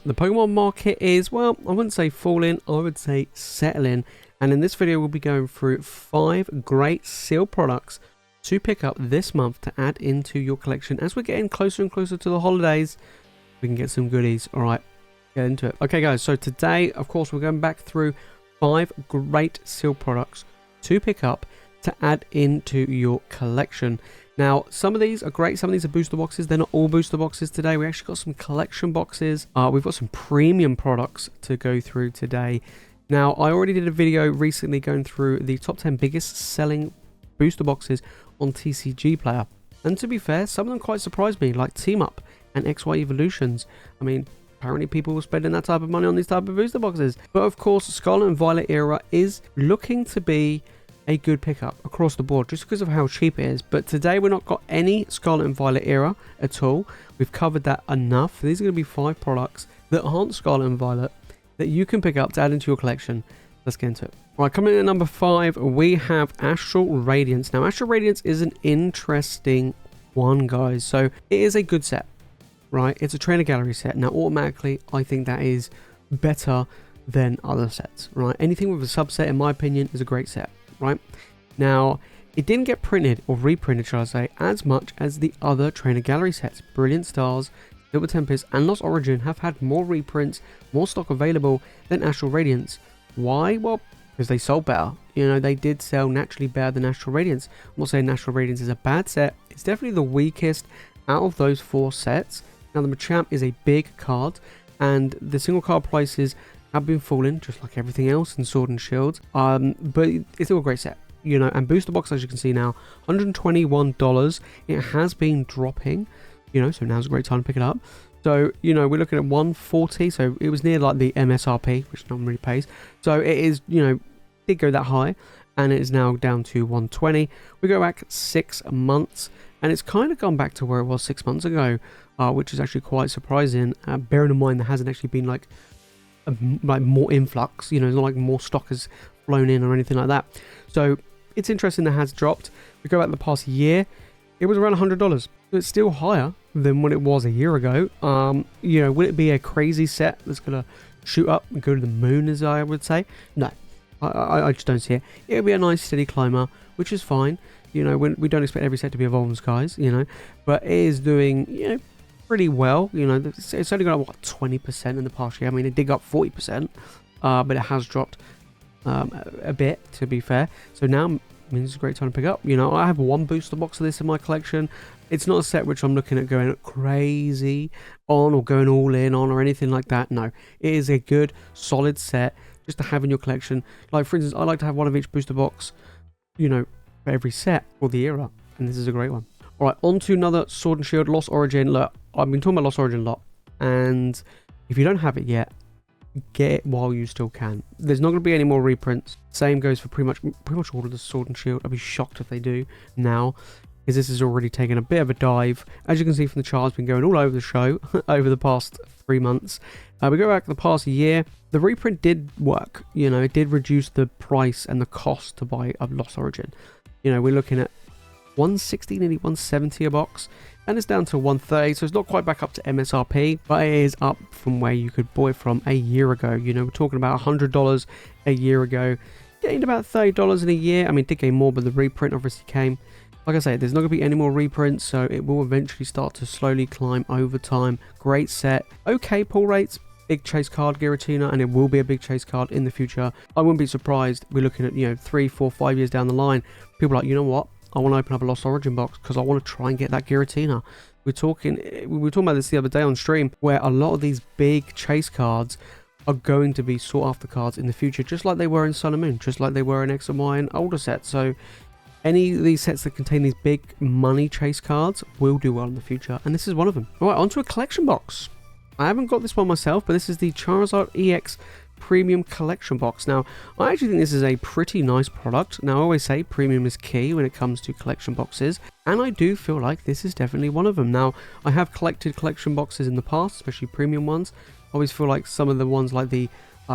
The Pokemon market is, well, I wouldn't say falling, I would say settling. And in this video, we'll be going through 5 great sealed products to pick up this month to add into your collection. As we're getting closer and closer to the holidays, we can get some goodies. All right, get into it. Okay, guys, so today, of course, we're going back through 5 great sealed products to pick up to add into your collection. Now, some of these are great, some of these are booster boxes. They're not all booster boxes today. We actually got some collection boxes. We've got some premium products to go through today. Now, I already did a video recently going through the top 10 biggest selling booster boxes on TCG Player. And to be fair, some of them quite surprised me, like Team Up and XY Evolutions. I mean, apparently people were spending that type of money on these type of booster boxes. But of course, Scarlet and Violet era is looking to be a good pickup across the board just because of how cheap it is. But today we're not got any Scarlet and Violet era at all. We've covered that enough. These are going to be 5 products that aren't Scarlet and Violet that you can pick up to add into your collection. Let's get into it. Right, coming in at number 5, we have Astral Radiance. Now, Astral Radiance is an interesting one, guys. So it is a good set, right? It's a trainer gallery set. Now, automatically, I think that is better than other sets, right? Anything with a subset, in my opinion, is a great set. Right now, it didn't get printed or reprinted, shall I say, as much as the other trainer gallery sets. Brilliant Stars, Silver Tempest, and Lost Origin have had more reprints, more stock available than Astral Radiance. Why? Well, because they sold better. You know, they did sell naturally better than Astral Radiance. I'm not saying Astral Radiance is a bad set. It's definitely the weakest out of those 4 sets. Now, the Machamp is a big card, and the single card prices have been falling just like everything else in Sword and Shield, but it's still a great set, you know. And booster box, as you can see now, $121. It has been dropping, you know, so now's a great time to pick it up. So, you know, we're looking at 140, so it was near like the MSRP, which no one really pays. So it is, you know, did go that high, and it is now down to 120. We go back 6 months, and it's kind of gone back to where it was 6 months ago, which is actually quite surprising, bearing in mind there hasn't actually been like more influx, you know. It's not like more stock has flown in or anything like that. So it's interesting that has dropped. We go back the past year, it was around $100. So it's still higher than what it was a year ago. You know, will it be a crazy set that's gonna shoot up and go to the moon, as I would say? No, I just don't see it. It'll be a nice steady climber, which is fine. You know, we don't expect every set to be Evolving Skies, you know, but it is doing, you know, pretty well. You know, it's only got what, 20% in the past year. I mean, it did go up 40%, but it has dropped a bit, to be fair. So now means it's a great time to pick up. You know, I have 1 booster box of this in my collection. It's not a set which I'm looking at going crazy on or going all in on or anything like that. No, it is a good solid set just to have in your collection. Like, for instance, I like to have 1 of each booster box, you know, for every set for the era, and this is a great one. Alright, on to another Sword and Shield, Lost Origin. Look, I've been talking about Lost Origin a lot, and if you don't have it yet, get it while you still can. There's not going to be any more reprints. Same goes for pretty much all of the Sword and Shield. I'd be shocked if they do now, because this has already taken a bit of a dive. As you can see from the chart, it's been going all over the show over the past 3 months. We go back the past year, the reprint did work. You know, it did reduce the price and the cost to buy a Lost Origin. You know, we're looking at 160, nearly 170 a box, and it's down to 130, so it's not quite back up to MSRP, but it is up from where you could buy it from a year ago. You know, we're talking about $100 a year ago, gained about $30 in a year. I mean, it did gain more, but the reprint obviously came. Like I say, there's not going to be any more reprints, so it will eventually start to slowly climb over time. Great set, okay pull rates, big chase card Giratina, and it will be a big chase card in the future. I wouldn't be surprised. We're looking at, you know, 3, 4, 5 years down the line, people are like, you know what, I want to open up a Lost Origin box because I want to try and get that Giratina. We were talking about this the other day on stream, where a lot of these big chase cards are going to be sought after cards in the future, just like they were in Sun and Moon, just like they were in X and Y and older sets. So any of these sets that contain these big money chase cards will do well in the future, and this is one of them. Alright, onto a collection box. I haven't got this one myself, but this is the Charizard EX Premium Collection Box. Now, I actually think this is a pretty nice product. Now, I always say premium is key when it comes to collection boxes, and I do feel like this is definitely one of them. Now, I have collected collection boxes in the past, especially premium ones. I always feel like some of the ones like the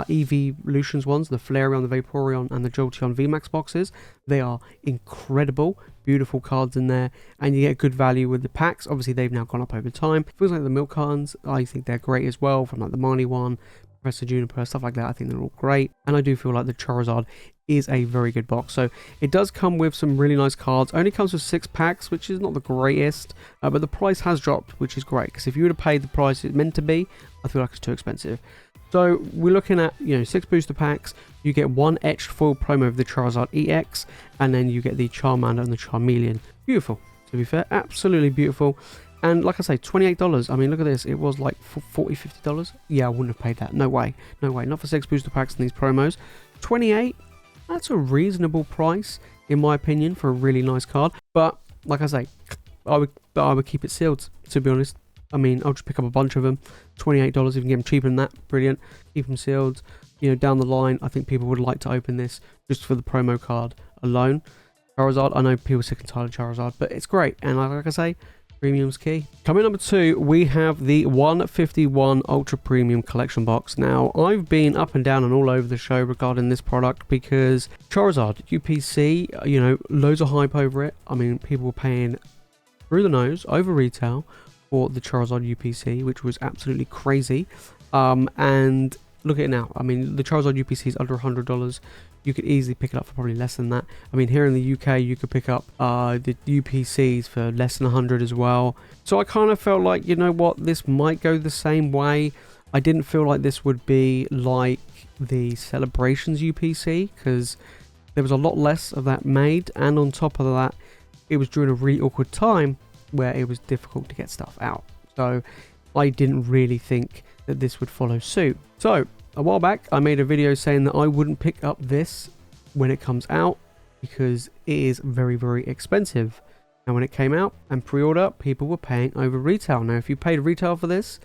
Evolutions ones, the Flareon, the Vaporeon, and the Jolteon VMAX boxes. They are incredible, beautiful cards in there, and you get good value with the packs. Obviously, they've now gone up over time. Feels like the milk cards, I think they're great as well, from like the Marnie one, Professor Juniper, stuff like that. I think they're all great, and I do feel like the Charizard is a very good box. So it does come with some really nice cards. Only comes with 6 packs, which is not the greatest, but the price has dropped, which is great, because if you would have paid the price it's meant to be, I feel like it's too expensive. So we're looking at, 6 booster packs. You get 1 etched foil promo of the Charizard EX, and then you get the Charmander and the Charmeleon. Beautiful, to be fair, absolutely beautiful. And like I say, $28. I mean, look at this. It was like $40, $50. Yeah, I wouldn't have paid that. No way, no way. Not for 6 booster packs and these promos. 28. That's a reasonable price, in my opinion, for a really nice card. But like I say, I would keep it sealed, to be honest. I mean, I'll just pick up a bunch of them. $28, if you can get them cheaper than that, brilliant. Keep them sealed. Down the line, I think people would like to open this just for the promo card alone. Charizard, I know people are sick and tired of Charizard, but it's great. And like I say, premium's key. Coming number 2, we have the 151 Ultra Premium Collection Box. Now, I've been up and down and all over the show regarding this product because Charizard, UPC, loads of hype over it. I mean, people were paying through the nose, over retail, for the Charizard UPC, which was absolutely crazy. And look at it now. I mean, the Charizard UPC is under $100. You could easily pick it up for probably less than that. I mean, here in the UK, you could pick up the UPCs for less than 100 as well. So I kind of felt like, you know what, this might go the same way. I didn't feel like this would be like the Celebrations UPC, because there was a lot less of that made. And on top of that, it was during a really awkward time where it was difficult to get stuff out. So I didn't really think that this would follow suit. So a while back, I made a video saying that I wouldn't pick up this when it comes out because it is very, very expensive. And when it came out and pre-order, people were paying over retail. Now, if you paid retail for this,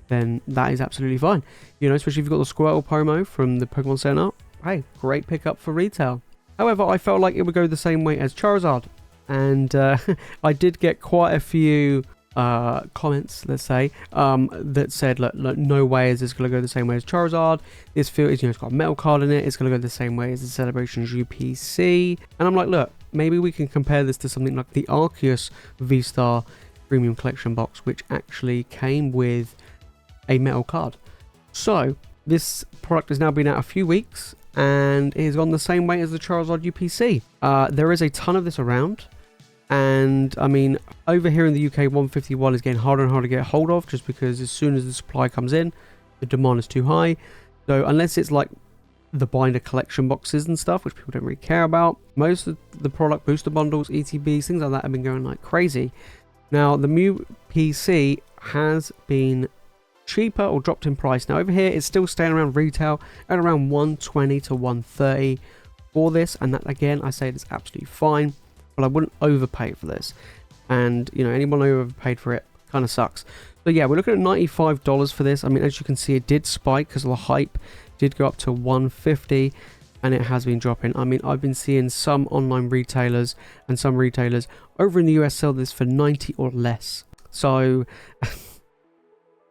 then that is absolutely fine. Especially if you've got the Squirtle promo from the Pokemon Center. Hey, great pickup for retail. However, I felt like it would go the same way as Charizard. And I did get quite a few comments, let's say, that said, look, no way is this going to go the same way as Charizard. This feels, it's got a metal card in it. It's going to go the same way as the Celebrations UPC. And I'm like, look, maybe we can compare this to something like the Arceus V-Star Premium Collection Box, which actually came with a metal card. So this product has now been out a few weeks, and it has gone the same way as the Charizard UPC. There is a ton of this around. And I mean, over here in the UK, 151 is getting harder and harder to get hold of, just because as soon as the supply comes in, the demand is too high. So unless it's like the binder collection boxes and stuff, which people don't really care about, most of the product booster bundles, ETBs, things like that have been going like crazy. Now, the Mew PC has been cheaper or dropped in price. Now, over here, it's still staying around retail at around 120 to 130 for this. And that, again, I say it's absolutely fine. But I wouldn't overpay for this, and anyone who overpaid for it kind of sucks. So yeah, we're looking at $95 for this. I mean, as you can see, it did spike because of the hype. It did go up to 150, and it has been dropping. I mean, I've been seeing some online retailers and some retailers over in the US sell this for 90 or less. So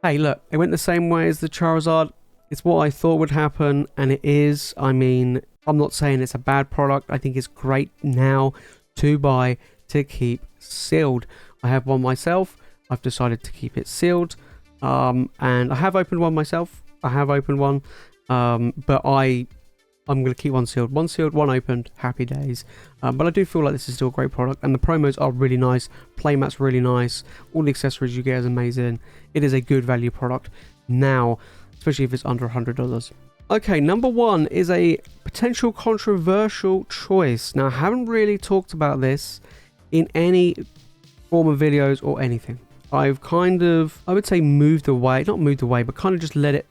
hey, look, it went the same way as the Charizard. It's what I thought would happen, and it is. I mean, I'm not saying it's a bad product. I think it's great now to buy, to keep sealed. I have one myself. I've decided to keep it sealed, and I have opened one myself. But I'm going to keep one sealed, one opened. Happy days. But I do feel like this is still a great product, and the promos are really nice. Playmat's really nice. All the accessories you get is amazing. It is a good value product now, especially if it's under $100. Okay, number 1 is a potential controversial choice. Now, I haven't really talked about this in any form of videos or anything. I've kind of, I would say, not moved away, but kind of just let it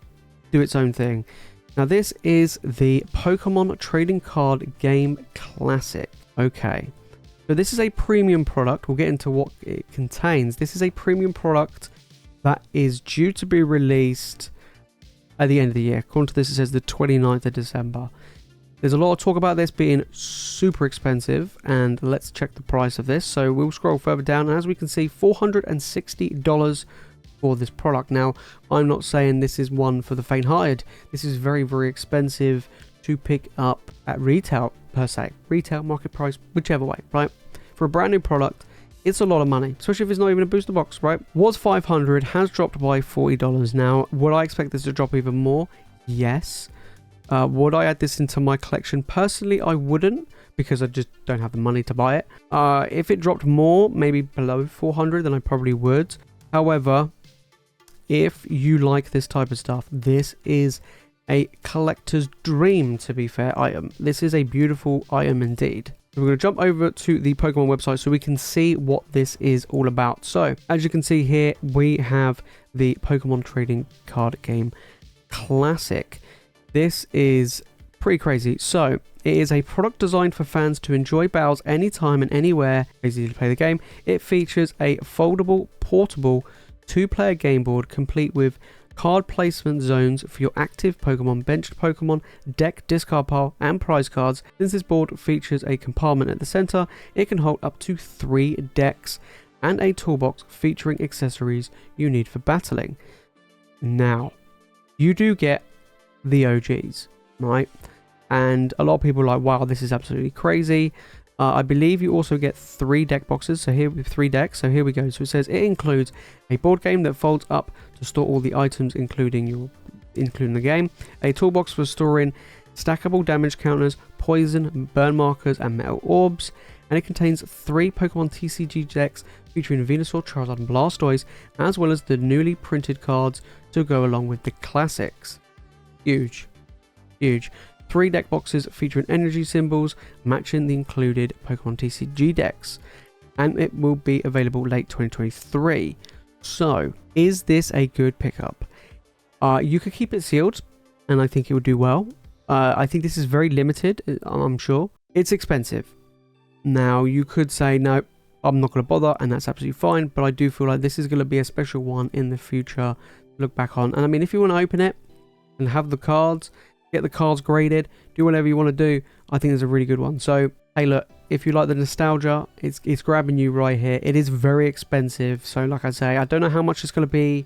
do its own thing. Now, this is the Pokemon Trading Card Game Classic. Okay, so this is a premium product. We'll get into what it contains. This is a premium product that is due to be released at the end of the year. According to this, it says the 29th of December. There's a lot of talk about this being super expensive, and let's check the price of this. So we'll scroll further down, and as we can see, $460 for this product. Now, I'm not saying this is one for the faint-hearted. This is very, very expensive to pick up at retail, per se. Retail, market price, whichever way, right? For a brand new product, it's a lot of money, especially if it's not even a booster box, right? Was $500, has dropped by $40 now. Would I expect this to drop even more? Yes. Would I add this into my collection? Personally, I wouldn't, because I just don't have the money to buy it. If it dropped more, maybe below 400, then I probably would. However, if you like this type of stuff, this is a collector's dream, to be fair, item. This is a beautiful item indeed. We're going to jump over to the Pokemon website so we can see what this is all about. So, as you can see here, we have the Pokemon Trading Card Game Classic. This is pretty crazy. So, it is a product designed for fans to enjoy battles anytime and anywhere, easy to play the game. It features a foldable, portable, 2-player game board complete with card placement zones for your active Pokemon, benched Pokemon, deck, discard pile, and prize cards. Since this board features a compartment at the center, it can hold up to 3 decks and a toolbox featuring accessories you need for battling. Now, you do get the OGs, right? And a lot of people are like, wow, this is absolutely crazy. I believe you also get 3 deck boxes, so here we have 3 decks. So here we go. So it says it includes a board game that folds up to store all the items, including the game, a toolbox for storing stackable damage counters, poison, burn markers, and metal orbs, and it contains 3 Pokemon TCG decks featuring Venusaur, Charizard, and Blastoise, as well as the newly printed cards to go along with the classics. Huge, huge. 3 deck boxes featuring energy symbols matching the included Pokemon TCG decks, and it will be available late 2023. So, is this a good pickup? You could keep it sealed, and I think it would do well. I think this is very limited, I'm sure. It's expensive. Now, you could say, no, I'm not going to bother, and that's absolutely fine, but I do feel like this is going to be a special one in the future to look back on. And I mean, if you want to open it and have the cards, get the cards graded, do whatever you want to do, I think it's a really good one. So, hey, look, if you like the nostalgia, it's grabbing you right here. It is very expensive. So, like I say, I don't know how much it's going to be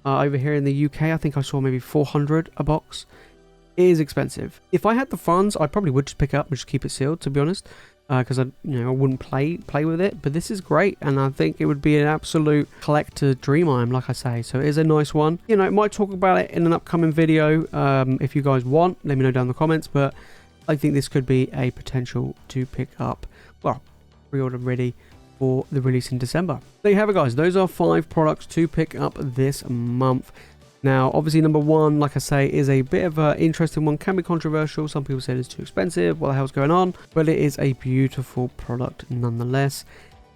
over here in the UK. I think I saw maybe 400 a box. It is expensive. If I had the funds, I probably would just pick it up and just keep it sealed, to be honest, because I wouldn't play with it. But this is great, and I think it would be an absolute collector dream item, like I say. So it is a nice one. You know, I might talk about it in an upcoming video if you guys want. Let me know down in the comments. But I think this could be a potential to pick up. Well, pre-order ready for the release in December. There you have it, guys. Those are 5 products to pick up this month. Now, obviously, number 1, like I say, is a bit of an interesting one. Can be controversial. Some people say it's too expensive. What the hell's going on? But it is a beautiful product nonetheless.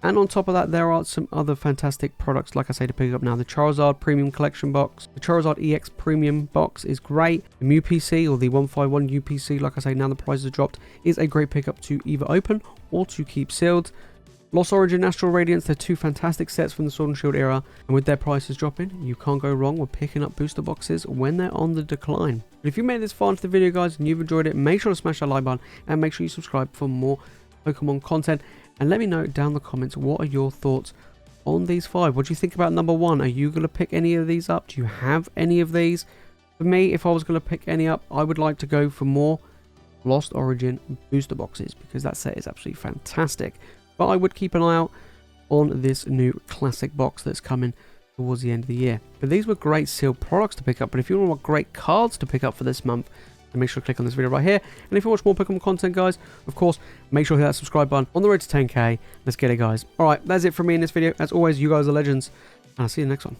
And on top of that, there are some other fantastic products, like I say, to pick up now. The Charizard Premium Collection Box. The Charizard EX Premium Box is great. The Mew PC, or the 151 UPC, like I say, now the price has dropped, is a great pickup to either open or to keep sealed. Lost Origin, Astral Radiance, they're 2 fantastic sets from the Sword and Shield era, and with their prices dropping, you can't go wrong with picking up booster boxes when they're on the decline. But if you made it this far into the video, guys, and you've enjoyed it, make sure to smash that like button, and make sure you subscribe for more Pokemon content, and let me know down in the comments, what are your thoughts on these 5? What do you think about number 1? Are you going to pick any of these up? Do you have any of these? For me, if I was going to pick any up, I would like to go for more Lost Origin booster boxes, because that set is absolutely fantastic. But I would keep an eye out on this new classic box that's coming towards the end of the year. But these were great sealed products to pick up. But if you want great cards to pick up for this month, then make sure to click on this video right here. And if you watch more Pokemon content, guys, of course, make sure to hit that subscribe button. On the road to 10k. Let's get it, guys. Alright, that's it from me in this video. As always, you guys are legends. And I'll see you in the next one.